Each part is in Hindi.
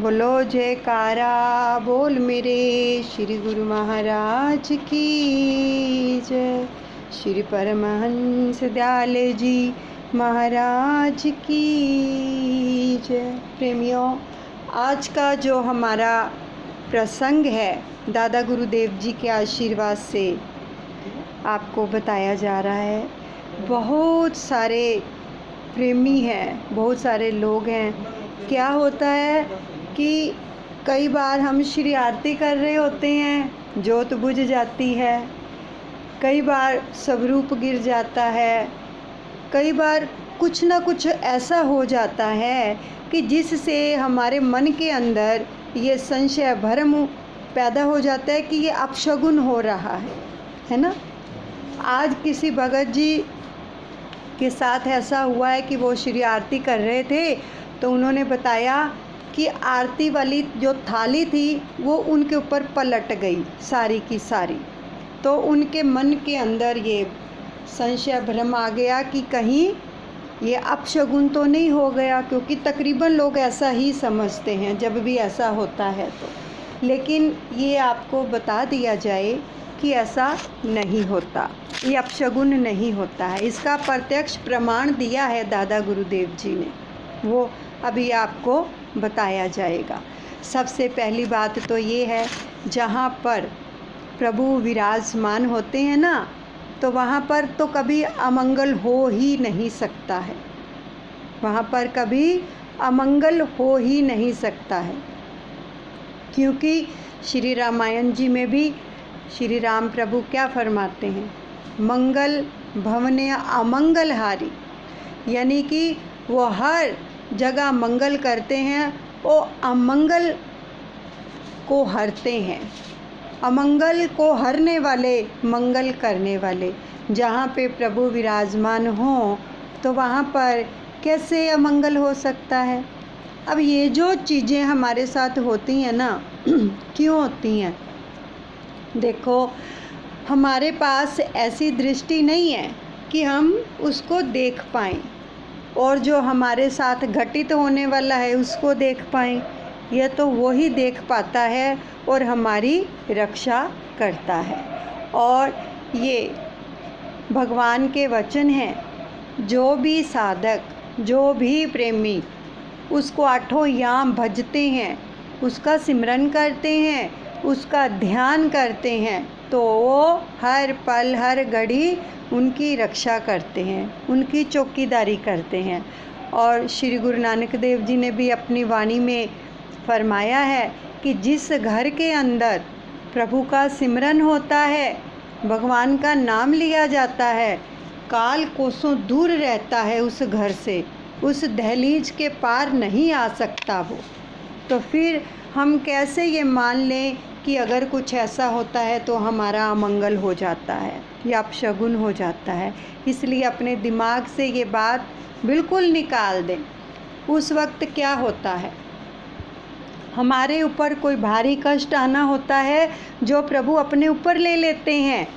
बोलो जयकारा बोल मेरे श्री गुरु महाराज की जय। श्री परमहंस दयाल जी महाराज की जय। प्रेमियों, आज का जो हमारा प्रसंग है दादा गुरुदेव जी के आशीर्वाद से आपको बताया जा रहा है। बहुत सारे प्रेमी हैं, बहुत सारे लोग हैं। क्या होता है कि कई बार हम श्री आरती कर रहे होते हैं, जोत बुझ जाती है, कई बार स्वरूप गिर जाता है, कई बार कुछ ना कुछ ऐसा हो जाता है कि जिससे हमारे मन के अंदर ये संशय भ्रम पैदा हो जाता है कि ये अपशगुन हो रहा है ना। आज किसी भगत जी के साथ ऐसा हुआ है कि वो श्री आरती कर रहे थे, तो उन्होंने बताया कि आरती वाली जो थाली थी वो उनके ऊपर पलट गई सारी की सारी। तो उनके मन के अंदर ये संशय भ्रम आ गया कि कहीं ये अपशगुन तो नहीं हो गया, क्योंकि तकरीबन लोग ऐसा ही समझते हैं जब भी ऐसा होता है तो। लेकिन ये आपको बता दिया जाए कि ऐसा नहीं होता, ये अपशगुन नहीं होता है। इसका प्रत्यक्ष प्रमाण दिया है दादा गुरुदेव जी ने, वो अभी आपको बताया जाएगा। सबसे पहली बात तो ये है, जहाँ पर प्रभु विराजमान होते हैं ना, तो वहाँ पर तो कभी अमंगल हो ही नहीं सकता है। वहाँ पर कभी अमंगल हो ही नहीं सकता है, क्योंकि श्री रामायण जी में भी श्री राम प्रभु क्या फरमाते हैं, मंगल भवने अमंगल हारी, यानी कि वो हर जगह मंगल करते हैं, वो अमंगल को हरते हैं। अमंगल को हरने वाले, मंगल करने वाले। जहाँ पे प्रभु विराजमान हो तो वहाँ पर कैसे अमंगल हो सकता है। अब ये जो चीज़ें हमारे साथ होती हैं ना, क्यों होती हैं? देखो, हमारे पास ऐसी दृष्टि नहीं है कि हम उसको देख पाएँ, और जो हमारे साथ घटित होने वाला है उसको देख पाएँ। यह तो वो ही देख पाता है और हमारी रक्षा करता है। और ये भगवान के वचन हैं, जो भी साधक, जो भी प्रेमी उसको आठों याम भजते हैं, उसका सिमरन करते हैं, उसका ध्यान करते हैं, तो वो हर पल हर घड़ी उनकी रक्षा करते हैं, उनकी चौकीदारी करते हैं। और श्री गुरु नानक देव जी ने भी अपनी वाणी में फरमाया है कि जिस घर के अंदर प्रभु का सिमरन होता है, भगवान का नाम लिया जाता है, काल कोसों दूर रहता है उस घर से, उस दहलीज के पार नहीं आ सकता वो। तो फिर हम कैसे ये मान लें कि अगर कुछ ऐसा होता है तो हमारा अमंगल हो जाता है या अपशगुन हो जाता है। इसलिए अपने दिमाग से ये बात बिल्कुल निकाल दें। उस वक्त क्या होता है, हमारे ऊपर कोई भारी कष्ट आना होता है जो प्रभु अपने ऊपर ले लेते हैं।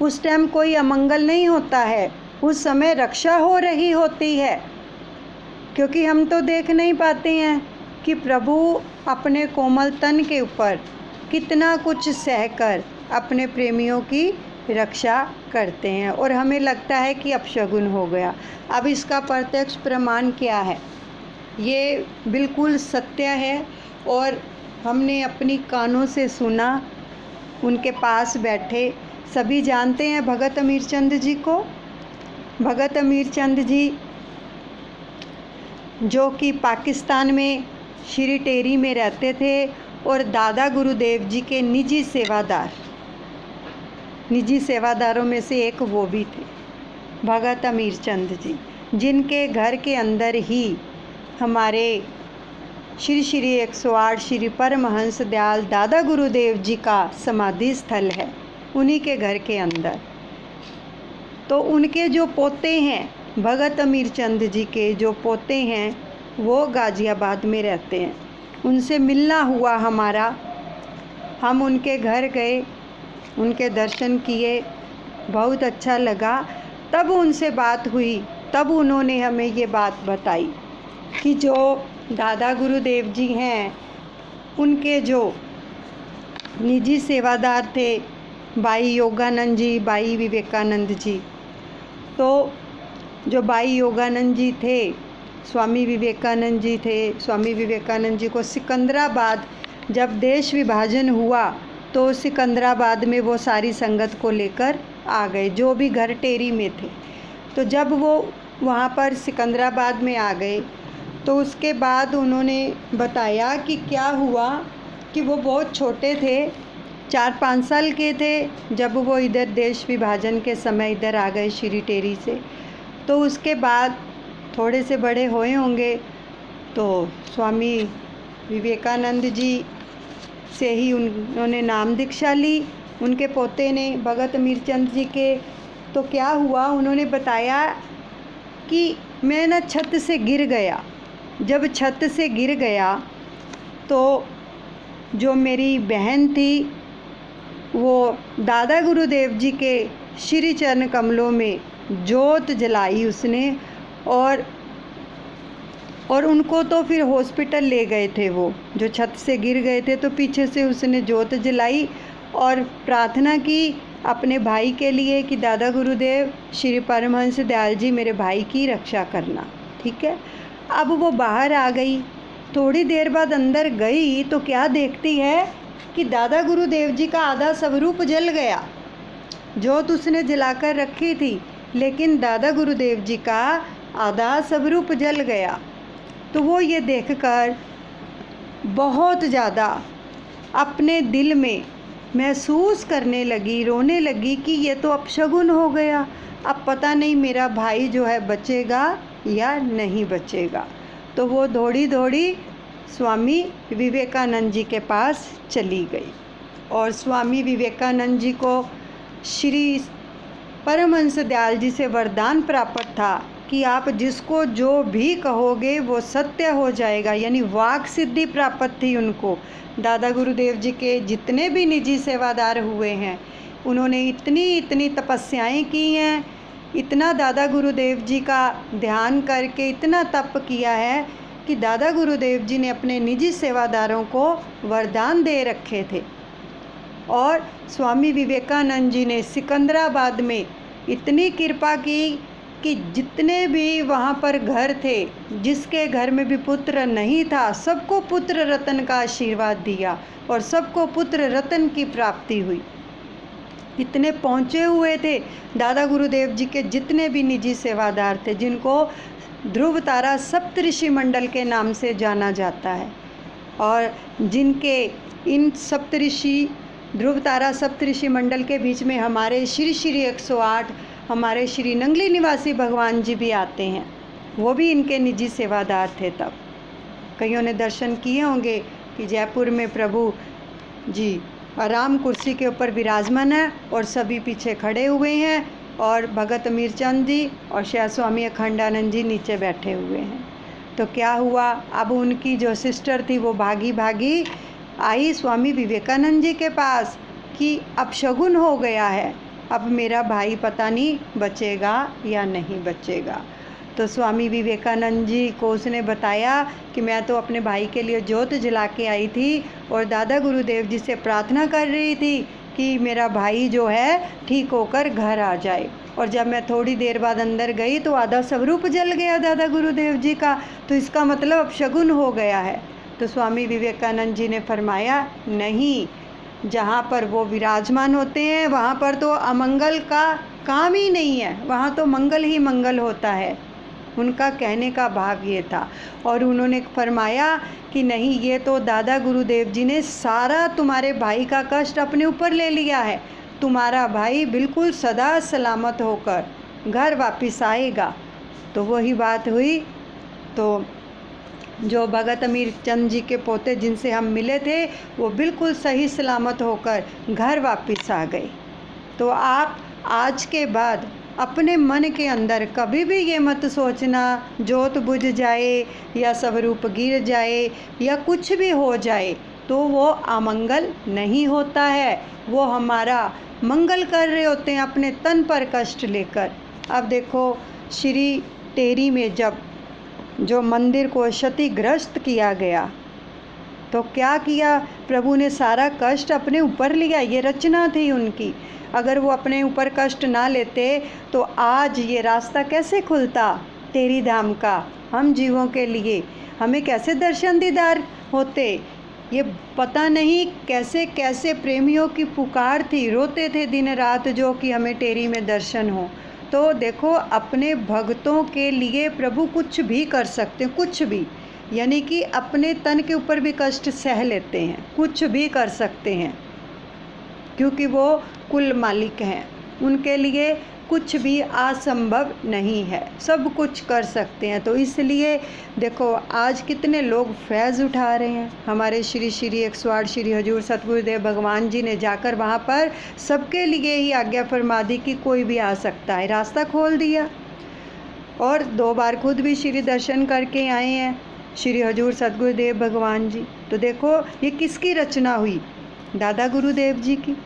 उस टाइम कोई अमंगल नहीं होता है, उस समय रक्षा हो रही होती है, क्योंकि हम तो देख नहीं पाते हैं कि प्रभु अपने कोमल तन के ऊपर कितना कुछ सहकर अपने प्रेमियों की रक्षा करते हैं, और हमें लगता है कि अपशगुन हो गया। अब इसका प्रत्यक्ष प्रमाण क्या है? ये बिल्कुल सत्य है, और हमने अपनी कानों से सुना। उनके पास बैठे सभी जानते हैं भगत अमीरचंद जी को। भगत अमीरचंद जी जो कि पाकिस्तान में श्री टेरी में रहते थे, और दादा गुरुदेव जी के निजी सेवादारों में से एक वो भी थे, भगत अमीरचंद जी, जिनके घर के अंदर ही हमारे श्री श्री 108 श्री परमहंस दयाल दादा गुरुदेव जी का समाधि स्थल है, उन्हीं के घर के अंदर। तो उनके जो पोते हैं, भगत अमीरचंद जी के जो पोते हैं, वो गाज़ियाबाद में रहते हैं। उनसे मिलना हुआ हमारा। हम उनके घर गए, उनके दर्शन किए, बहुत अच्छा लगा। तब उनसे बात हुई, तब उन्होंने हमें ये बात बताई कि जो दादा गुरुदेव जी हैं, उनके जो निजी सेवादार थे भाई योगानंद जी, भाई विवेकानंद जी। तो जो भाई योगानंद जी थे, स्वामी विवेकानंद जी थे, स्वामी विवेकानंद जी को सिकंदराबाद जब देश विभाजन हुआ तो सिकंदराबाद में वो सारी संगत को लेकर आ गए, जो भी घर टेरी में थे। तो जब वो वहाँ पर सिकंदराबाद में आ गए तो उसके बाद उन्होंने बताया कि क्या हुआ कि वो बहुत छोटे थे, 4-5 साल के थे जब वो इधर देश विभाजन के समय इधर आ गए श्री टेरी से। तो उसके बाद थोड़े से बड़े हुए होंगे तो स्वामी विवेकानंद जी से ही उन्होंने नाम दीक्षा ली, उनके पोते ने भगत मीरचंद जी के। तो क्या हुआ, उन्होंने बताया कि मैं ना छत से गिर गया। जब छत से गिर गया तो जो मेरी बहन थी वो दादा गुरुदेव जी के श्री चरण कमलों में जोत जलाई उसने, और उनको तो फिर हॉस्पिटल ले गए थे। वो जो छत से गिर गए थे तो पीछे से उसने जोत जलाई और प्रार्थना की अपने भाई के लिए कि दादा गुरुदेव श्री परमहंस दयाल जी मेरे भाई की रक्षा करना। ठीक है। अब वो बाहर आ गई, थोड़ी देर बाद अंदर गई तो क्या देखती है कि दादा गुरुदेव जी का आधा स्वरूप जल गया। जोत उसने जलाकर रखी थी लेकिन दादा गुरुदेव जी का आधा स्वरूप जल गया। तो वो ये देखकर बहुत ज़्यादा अपने दिल में महसूस करने लगी, रोने लगी कि ये तो अपशगुन हो गया, अब पता नहीं मेरा भाई जो है बचेगा या नहीं बचेगा। तो वो दौड़ी दौड़ी स्वामी विवेकानंद जी के पास चली गई और स्वामी विवेकानंद जी को श्री परमहंस दयाल जी से वरदान प्राप्त था कि आप जिसको जो भी कहोगे वो सत्य हो जाएगा, यानी वाक सिद्धि प्राप्त थी उनको। दादा गुरुदेव जी के जितने भी निजी सेवादार हुए हैं उन्होंने इतनी तपस्याएं की हैं, इतना दादा गुरुदेव जी का ध्यान करके इतना तप किया है कि दादा गुरुदेव जी ने अपने निजी सेवादारों को वरदान दे रखे थे। और स्वामी विवेकानंद जी ने सिकंदराबाद में इतनी कृपा की कि जितने भी वहाँ पर घर थे, जिसके घर में भी पुत्र नहीं था, सबको पुत्र रत्न का आशीर्वाद दिया और सबको पुत्र रत्न की प्राप्ति हुई। इतने पहुँचे हुए थे दादा गुरुदेव जी के जितने भी निजी सेवादार थे, जिनको ध्रुव तारा सप्तऋषि मंडल के नाम से जाना जाता है, और जिनके इन सप्तऋषि ध्रुव तारा सप्तऋषि मंडल के बीच में हमारे श्री 108 हमारे श्री नंगली निवासी भगवान जी भी आते हैं। वो भी इनके निजी सेवादार थे। तब कईयों ने दर्शन किए होंगे कि जयपुर में प्रभु जी आराम कुर्सी के ऊपर विराजमान है और सभी पीछे खड़े हुए हैं, और भगत मीरचंद जी और शायद स्वामी अखंडानंद जी नीचे बैठे हुए हैं। तो क्या हुआ, अब उनकी जो सिस्टर थी वो भागी भागी आई स्वामी विवेकानंद जी के पास कि अपशगुन हो गया है, अब मेरा भाई पता नहीं बचेगा या नहीं बचेगा। तो स्वामी विवेकानंद जी को उसने बताया कि मैं तो अपने भाई के लिए जोत जला के आई थी और दादा गुरुदेव जी से प्रार्थना कर रही थी कि मेरा भाई जो है ठीक होकर घर आ जाए। और जब मैं थोड़ी देर बाद अंदर गई तो आधा स्वरूप जल गया दादा गुरुदेव जी का, तो इसका मतलब अपशगुन हो गया है। तो स्वामी विवेकानंद जी ने फरमाया, नहीं, जहाँ पर वो विराजमान होते हैं वहाँ पर तो अमंगल का काम ही नहीं है, वहाँ तो मंगल ही मंगल होता है। उनका कहने का भाव ये था। और उन्होंने फरमाया कि नहीं, ये तो दादा गुरुदेव जी ने सारा तुम्हारे भाई का कष्ट अपने ऊपर ले लिया है, तुम्हारा भाई बिल्कुल सदा सलामत होकर घर वापस आएगा। तो वही बात हुई। तो जो भगत मीरचंद जी के पोते जिनसे हम मिले थे वो बिल्कुल सही सलामत होकर घर वापस आ गए। तो आप आज के बाद अपने मन के अंदर कभी भी ये मत सोचना जोत बुझ जाए या स्वरूप गिर जाए या कुछ भी हो जाए तो वो अमंगल नहीं होता है, वो हमारा मंगल कर रहे होते हैं अपने तन पर कष्ट लेकर। अब देखो श्री टेरी में जब जो मंदिर को क्षतिग्रस्त किया गया, तो क्या किया प्रभु ने? सारा कष्ट अपने ऊपर लिया। ये रचना थी उनकी। अगर वो अपने ऊपर कष्ट ना लेते तो आज ये रास्ता कैसे खुलता तेरी धाम का हम जीवों के लिए? हमें कैसे दर्शन दीदार होते? ये पता नहीं कैसे कैसे प्रेमियों की पुकार थी, रोते थे दिन रात जो कि हमें तेरी में दर्शन हो। तो देखो, अपने भक्तों के लिए प्रभु कुछ भी कर सकते हैं, कुछ भी, यानी कि अपने तन के ऊपर भी कष्ट सह लेते हैं, कुछ भी कर सकते हैं, क्योंकि वो कुल मालिक हैं। उनके लिए कुछ भी असंभव नहीं है, सब कुछ कर सकते हैं। तो इसलिए देखो, आज कितने लोग फैज़ उठा रहे हैं। हमारे श्री श्री 108 श्री हजूर सतगुरुदेव भगवान जी ने जाकर वहाँ पर सबके लिए ही आज्ञा फरमा दी कि कोई भी आ सकता है, रास्ता खोल दिया। और 2 बार खुद भी श्री दर्शन करके आए हैं श्री हजूर सतगुरुदेव भगवान जी। तो देखो, ये किसकी रचना हुई? दादा गुरुदेव जी की।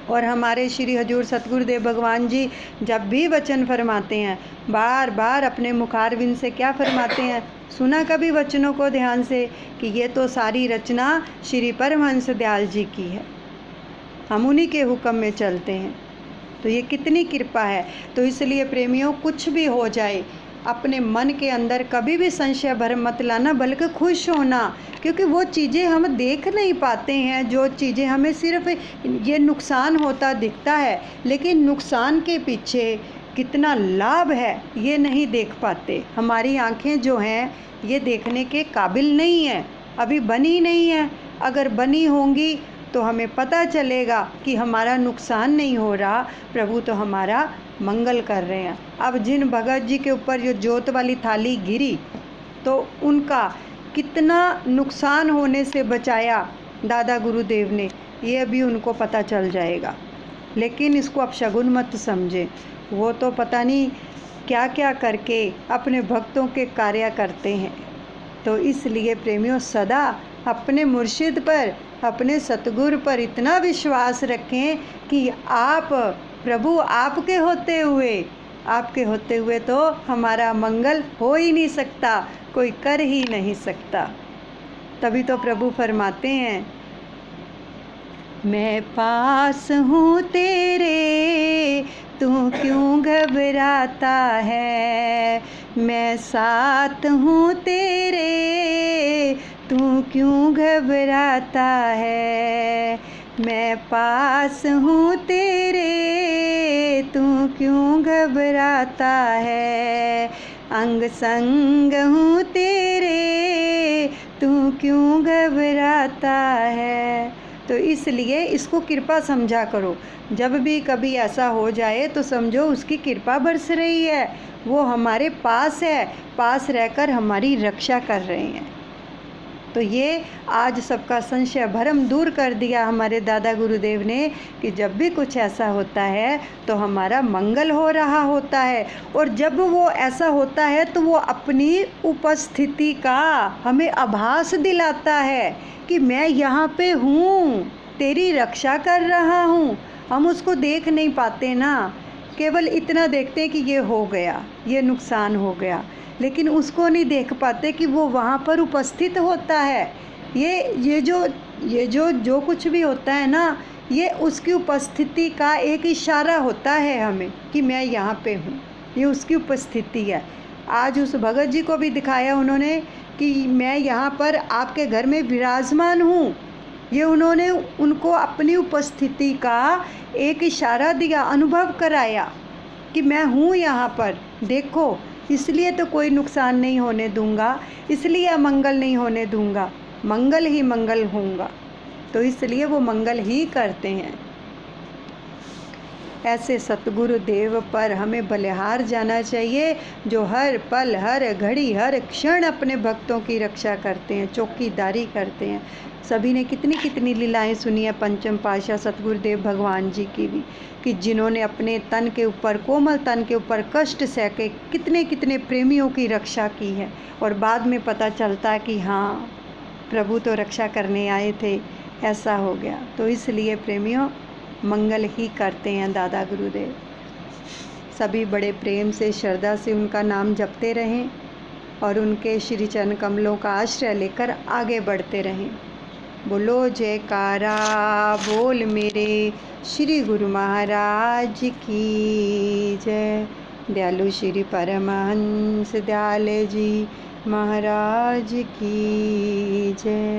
और हमारे श्री हजूर सतगुरुदेव भगवान जी जब भी वचन फरमाते हैं, बार बार अपने मुखारविंद से क्या फरमाते हैं? सुना कभी वचनों को ध्यान से कि ये तो सारी रचना श्री परमहंस दयाल जी की है, हम उन्हीं के हुक्म में चलते हैं। तो ये कितनी कृपा है। तो इसलिए प्रेमियों, कुछ भी हो जाए, अपने मन के अंदर कभी भी संशय भरम मत लाना, बल्कि खुश होना, क्योंकि वो चीज़ें हम देख नहीं पाते हैं। जो चीज़ें हमें सिर्फ ये नुकसान होता दिखता है, लेकिन नुकसान के पीछे कितना लाभ है ये नहीं देख पाते। हमारी आंखें जो हैं ये देखने के काबिल नहीं हैं, अभी बनी नहीं है। अगर बनी होंगी तो हमें पता चलेगा कि हमारा नुकसान नहीं हो रहा, प्रभु तो हमारा मंगल कर रहे हैं। अब जिन भगत जी के ऊपर जो जोत वाली थाली गिरी, तो उनका कितना नुकसान होने से बचाया दादा गुरुदेव ने, ये भी उनको पता चल जाएगा। लेकिन इसको अपशगुन मत समझे, वो तो पता नहीं क्या क्या करके अपने भक्तों के कार्य करते हैं। तो इसलिए प्रेमियों, सदा अपने मुर्शिद पर, अपने सतगुरु पर इतना विश्वास रखें कि आप, प्रभु आपके होते हुए तो हमारा मंगल हो ही नहीं सकता, कोई कर ही नहीं सकता। तभी तो प्रभु फरमाते हैं, मैं पास हूँ तेरे, तू क्यों घबराता है? मैं साथ हूँ तेरे, तू क्यों घबराता है? मैं पास हूँ तेरे, तू क्यों घबराता है? अंग संग हूँ तेरे, तू क्यों घबराता है? तो इसलिए इसको कृपा समझा करो। जब भी कभी ऐसा हो जाए तो समझो उसकी कृपा बरस रही है, वो हमारे पास है, पास रहकर हमारी रक्षा कर रहे हैं। तो ये आज सबका संशय भरम दूर कर दिया हमारे दादा गुरुदेव ने कि जब भी कुछ ऐसा होता है तो हमारा मंगल हो रहा होता है। और जब वो ऐसा होता है तो वो अपनी उपस्थिति का हमें आभास दिलाता है कि मैं यहाँ पे हूँ, तेरी रक्षा कर रहा हूँ। हम उसको देख नहीं पाते ना, केवल इतना देखते हैं कि ये हो गया, ये नुकसान हो गया, लेकिन उसको नहीं देख पाते कि वो वहाँ पर उपस्थित होता है। ये जो कुछ भी होता है ना, ये उसकी उपस्थिति का एक इशारा होता है हमें कि मैं यहाँ पे हूँ, ये उसकी उपस्थिति है। आज उस भगत जी को भी दिखाया उन्होंने कि मैं यहाँ पर आपके घर में विराजमान हूँ। ये उन्होंने उनको अपनी उपस्थिति का एक इशारा दिया, अनुभव कराया कि मैं हूँ यहाँ पर, देखो। इसलिए तो कोई नुकसान नहीं होने दूंगा, इसलिए अमंगल नहीं होने दूंगा, मंगल ही मंगल होऊंगा। तो इसलिए वो मंगल ही करते हैं। ऐसे सतगुरु देव पर हमें बलिहार जाना चाहिए, जो हर पल, हर घड़ी, हर क्षण अपने भक्तों की रक्षा करते हैं, चौकीदारी करते हैं। सभी ने कितनी कितनी लीलाएं सुनी है पंचम पातशाह सतगुरुदेव भगवान जी की भी, कि जिन्होंने अपने तन के ऊपर, कोमल तन के ऊपर कष्ट सह के कितने कितने प्रेमियों की रक्षा की है। और बाद में पता चलता है कि हाँ, प्रभु तो रक्षा करने आए थे, ऐसा हो गया। तो इसलिए प्रेमियों, मंगल ही करते हैं दादा गुरुदेव। सभी बड़े प्रेम से, श्रद्धा से उनका नाम जपते रहें। और उनके श्री चरण कमलों का आश्रय लेकर आगे बढ़ते रहें। बोलो जयकारा बोल मेरे श्री गुरु महाराज की जय। दयालु श्री परमहंस दयाल जी महाराज की जय।